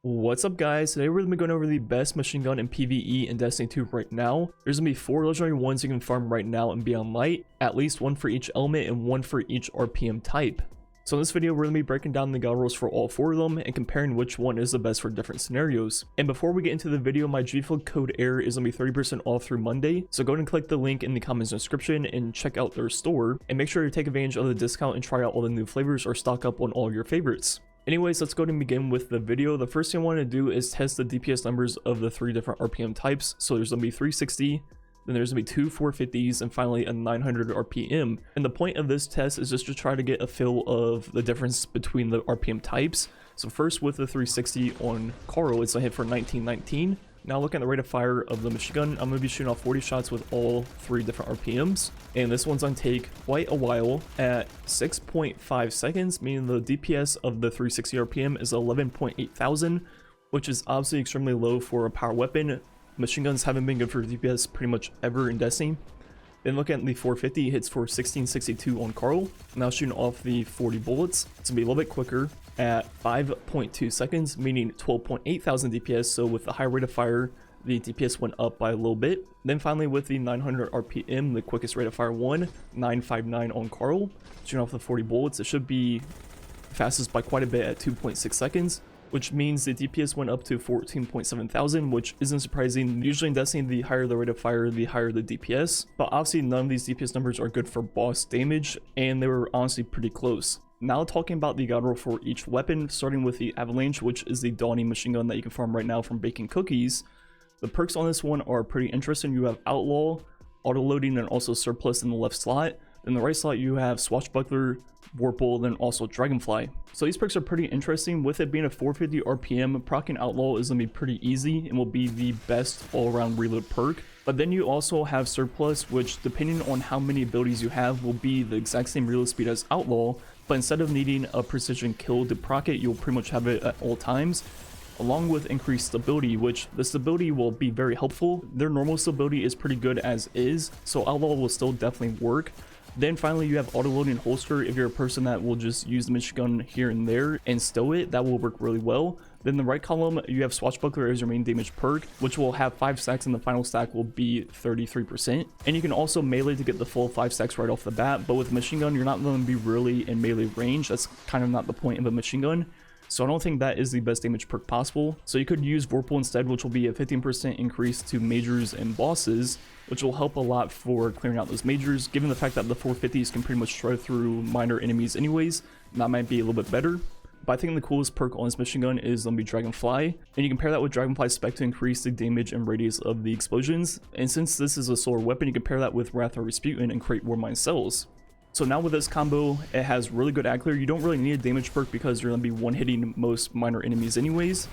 What's up guys, today we're going to be going over the best machine gun in PvE in Destiny 2 right now. There's going to be 4 legendary ones you can farm right now and be on light, at least 1 for each element and 1 for each RPM type. So in this video we're going to be breaking down the god rolls for all 4 of them and comparing which one is the best for different scenarios. And before we get into the video, my G Fuel code AIR is going to be 30% off through Monday, so go ahead and click the link in the comments description and check out their store, and make sure to take advantage of the discount and try out all the new flavors or stock up on all your favorites. Anyways, let's go ahead and begin with the video. The first thing I want to do is test the DPS numbers of the 3 different RPM types. So there's going to be 360, then there's going to be 2 450s, and finally a 900 RPM. And the point of this test is just to try to get a feel of the difference between the RPM types. So first with the 360 on Carl, it's a hit for 1919. Now looking at the rate of fire of the machine gun, I'm going to be shooting off 40 shots with all 3 different RPMs. And this one's on take quite a while at 6.5 seconds, meaning the DPS of the 360 RPM is 11.8 thousand, which is obviously extremely low for a power weapon. Machine guns haven't been good for DPS pretty much ever in Destiny. Then looking at the 450, hits for 1662 on Carl. Now shooting off the 40 bullets, it's going to be a little bit quicker at 5.2 seconds, meaning 12.8 thousand DPS. So with the high rate of fire, the DPS went up by a little bit. Then finally with the 900 RPM, the quickest rate of fire one, 959 on Carl. Shooting off the 40 bullets, it should be fastest by quite a bit at 2.6 seconds. Which means the DPS went up to 14.7 thousand, which isn't surprising. Usually in Destiny, the higher the rate of fire, the higher the DPS. But obviously none of these DPS numbers are good for boss damage, and they were honestly pretty close. Now talking about the god roll for each weapon, starting with the Avalanche, which is the dawning machine gun that you can farm right now from baking cookies. The perks on this one are pretty interesting. You have Outlaw, auto-loading, and also Surplus in the left slot. In the right slot you have Swashbuckler, Vorpal, then also Dragonfly. So these perks are pretty interesting. With it being a 450 RPM, proccing Outlaw is going to be pretty easy and will be the best all-around reload perk. But then you also have Surplus, which depending on how many abilities you have will be the exact same reload speed as Outlaw, but instead of needing a precision kill to proc it, you'll pretty much have it at all times, along with increased stability, which the stability will be very helpful. Their normal stability is pretty good as is, so Outlaw will still definitely work. Then finally you have auto-loading holster. If you're a person that will just use the machine gun here and there and stow it, that will work really well. Then the right column, you have Swashbuckler as your main damage perk, which will have 5 stacks, and the final stack will be 33%. And you can also melee to get the full 5 stacks right off the bat, but with a machine gun, you're not going to be really in melee range. That's kind of not the point of a machine gun. So I don't think that is the best damage perk possible. So you could use Vorpal instead, which will be a 15% increase to majors and bosses, which will help a lot for clearing out those majors. Given the fact that the 450s can pretty much strike through minor enemies anyways, that might be a little bit better. But I think the coolest perk on this machine gun is going to be Dragonfly, and you can pair that with Dragonfly spec to increase the damage and radius of the explosions. And since this is a solar weapon, you can pair that with Wrath of Rasputin and create Warmind cells. So now with this combo, it has really good ad clear. You don't really need a damage perk because you're going to be one-hitting most minor enemies anyways.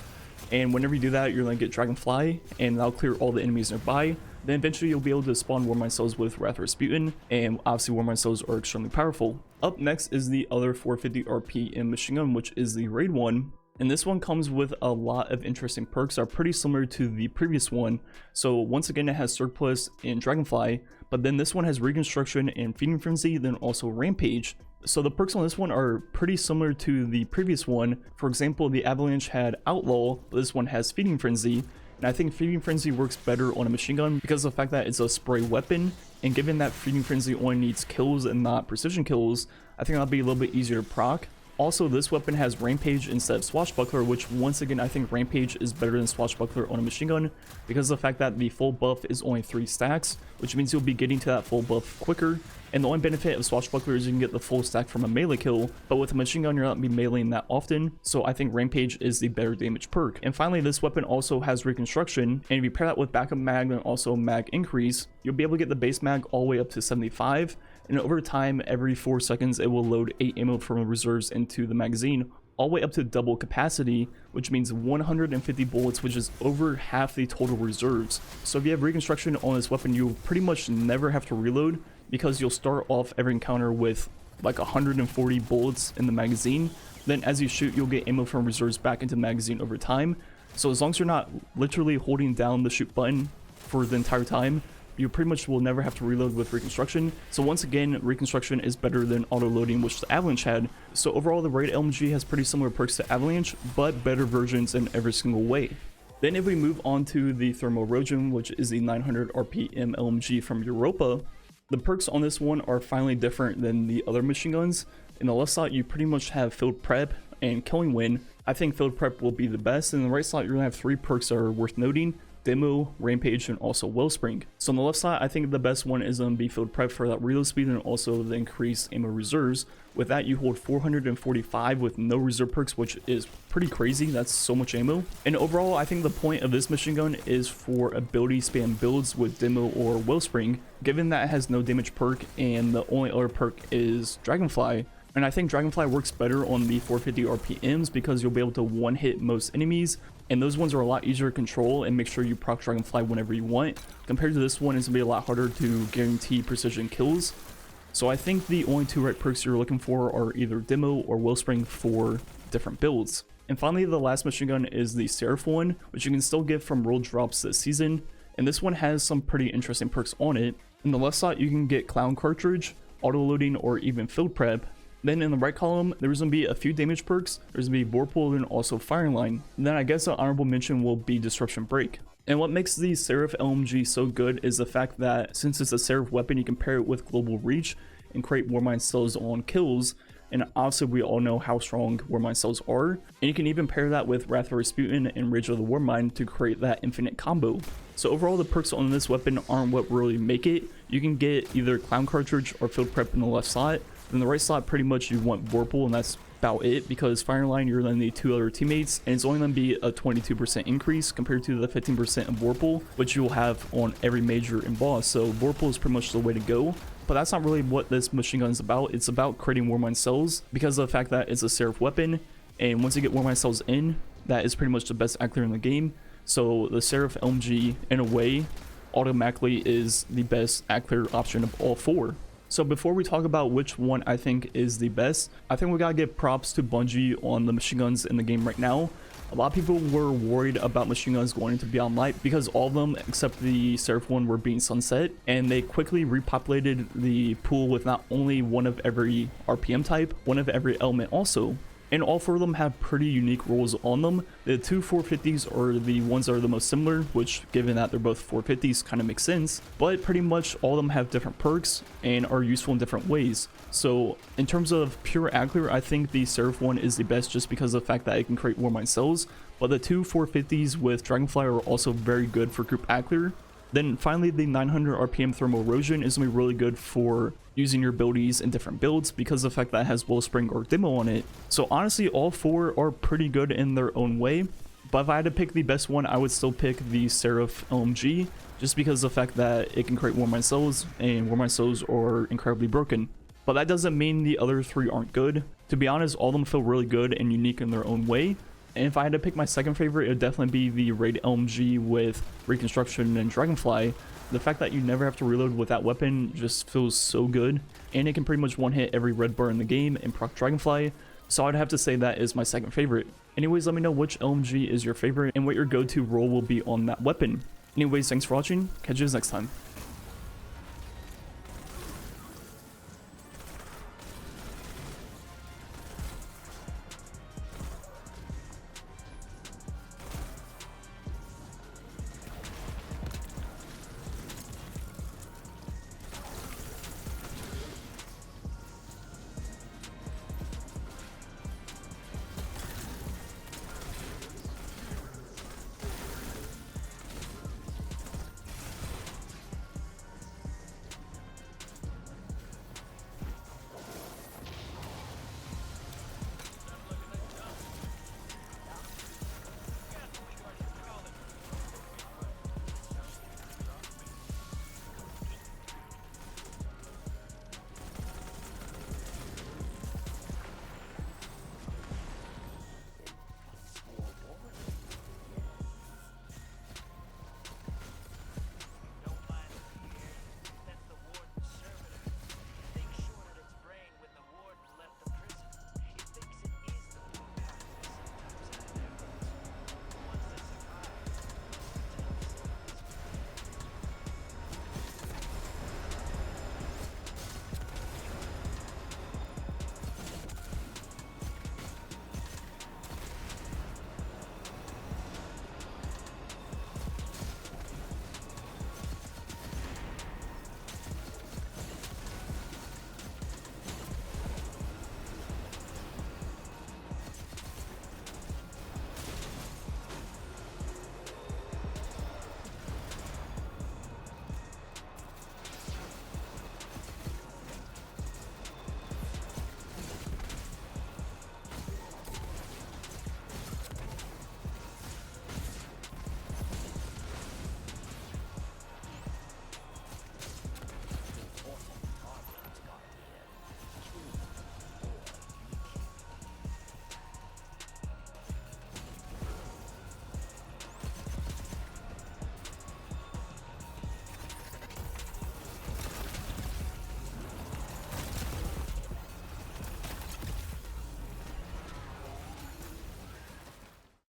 And whenever you do that, you're going to get Dragonfly, and that'll clear all the enemies nearby. Then eventually you'll be able to spawn Warmind cells with Wrath of Rasputin, and obviously Warmind cells are extremely powerful. Up next is the other 450 RPM machine gun, which is the Raid one. And this one comes with a lot of interesting perks that are pretty similar to the previous one. So once again, it has Surplus and Dragonfly, but then this one has Reconstruction and Feeding Frenzy, then also Rampage. So the perks on this one are pretty similar to the previous one. For example, the Avalanche had Outlaw, but this one has Feeding Frenzy. And I think Feeding Frenzy works better on a machine gun because of the fact that it's a spray weapon. And given that Feeding Frenzy only needs kills and not precision kills, I think that'll be a little bit easier to proc. Also, this weapon has Rampage instead of Swashbuckler, which once again, I think Rampage is better than Swashbuckler on a machine gun because of the fact that the full buff is only 3 stacks, which means you'll be getting to that full buff quicker. And the only benefit of Swashbuckler is you can get the full stack from a melee kill, but with a machine gun, you're not going to be meleeing that often, so I think Rampage is the better damage perk. And finally, this weapon also has Reconstruction, and if you pair that with backup mag and also mag increase, you'll be able to get the base mag all the way up to 75, and over time, every 4 seconds, it will load 8 ammo from reserves into the magazine, all the way up to double capacity, which means 150 bullets, which is over half the total reserves. So if you have Reconstruction on this weapon, you'll pretty much never have to reload because you'll start off every encounter with like 140 bullets in the magazine. Then as you shoot, you'll get ammo from reserves back into the magazine over time. So as long as you're not literally holding down the shoot button for the entire time, you pretty much will never have to reload with Reconstruction. So once again, Reconstruction is better than auto loading, which the Avalanche had. So overall, the Raid LMG has pretty similar perks to Avalanche, but better versions in every single way. Then if we move on to the Thermal Erosion, which is the 900 RPM LMG from Europa, the perks on this one are finally different than the other machine guns. In the left slot, you pretty much have Field Prep and Killing Wind. I think Field Prep will be the best. In the right slot, you're going to have 3 perks that are worth noting: Demo, Rampage, and also Wellspring. So on the left side, I think the best one is going to be Field Prep for that reload speed and also the increased ammo reserves. With that, you hold 445 with no reserve perks, which is pretty crazy. That's so much ammo. And overall, I think the point of this machine gun is for ability spam builds with Demo or Wellspring, given that it has no damage perk and the only other perk is Dragonfly. And I think Dragonfly works better on the 450 RPMs because you'll be able to one-hit most enemies, and those ones are a lot easier to control and make sure you proc Dragonfly whenever you want. Compared to this one, it's going to be a lot harder to guarantee precision kills. So I think the only 2 right perks you're looking for are either Demo or Wellspring for different builds. And finally, the last machine gun is the Seraph one, which you can still get from roll drops this season. And this one has some pretty interesting perks on it. In the left side, you can get Clown Cartridge, auto loading, or even Field Prep. Then in the right column, there's going to be a few damage perks. There's going to be Vorpal and also Firing Line. And then I guess an honorable mention will be Disruption Break. And what makes the Seraph LMG so good is the fact that since it's a Seraph weapon, you can pair it with Global Reach and create Warmind cells on kills. And obviously we all know how strong Warmind cells are. And you can even pair that with Wrath of Rasputin and Rage of the Warmind to create that infinite combo. So overall, the perks on this weapon aren't what really make it. You can get either Clown Cartridge or Field Prep in the left slot. In the right slot, pretty much you want Vorpal, and that's about it, because Firing Line, you're going to need 2 other teammates, and it's only going to be a 22% increase compared to the 15% of Vorpal, which you will have on every major and boss. So Vorpal is pretty much the way to go. But that's not really what this machine gun is about. It's about creating Warmind cells because of the fact that it's a Seraph weapon, and once you get Warmind cells in, that is pretty much the best actor in the game. So the Seraph LMG, in a way, automatically is the best actor option of all 4. So before we talk about which one I think is the best, I think we gotta give props to Bungie on the machine guns in the game right now. A lot of people were worried about machine guns going into Beyond Light because all of them except the Seraph one were being sunset, and they quickly repopulated the pool with not only one of every RPM type, one of every element also. And all 4 of them have pretty unique roles on them. The 2 450s are the ones that are the most similar, which given that they're both 450s kind of makes sense, but pretty much all of them have different perks and are useful in different ways. So in terms of pure Acler, I think the Seraph one is the best just because of the fact that it can create Warmind cells, but the 2 450s with Dragonfly are also very good for group Acler. Then finally, the 900 RPM Thermal Erosion is going to be really good for using your abilities in different builds because of the fact that it has Wellspring or Demo on it. So honestly, all 4 are pretty good in their own way. But if I had to pick the best one, I would still pick the Seraph LMG just because of the fact that it can create Warmind cells, and Warmind cells are incredibly broken. But that doesn't mean the other 3 aren't good. To be honest, all of them feel really good and unique in their own way. And if I had to pick my second favorite, it would definitely be the Raid LMG with Reconstruction and Dragonfly. The fact that you never have to reload with that weapon just feels so good, and it can pretty much one-hit every red bar in the game and proc Dragonfly, so I'd have to say that is my second favorite. Anyways, let me know which LMG is your favorite and what your go-to role will be on that weapon. Anyways, thanks for watching, catch you guys next time.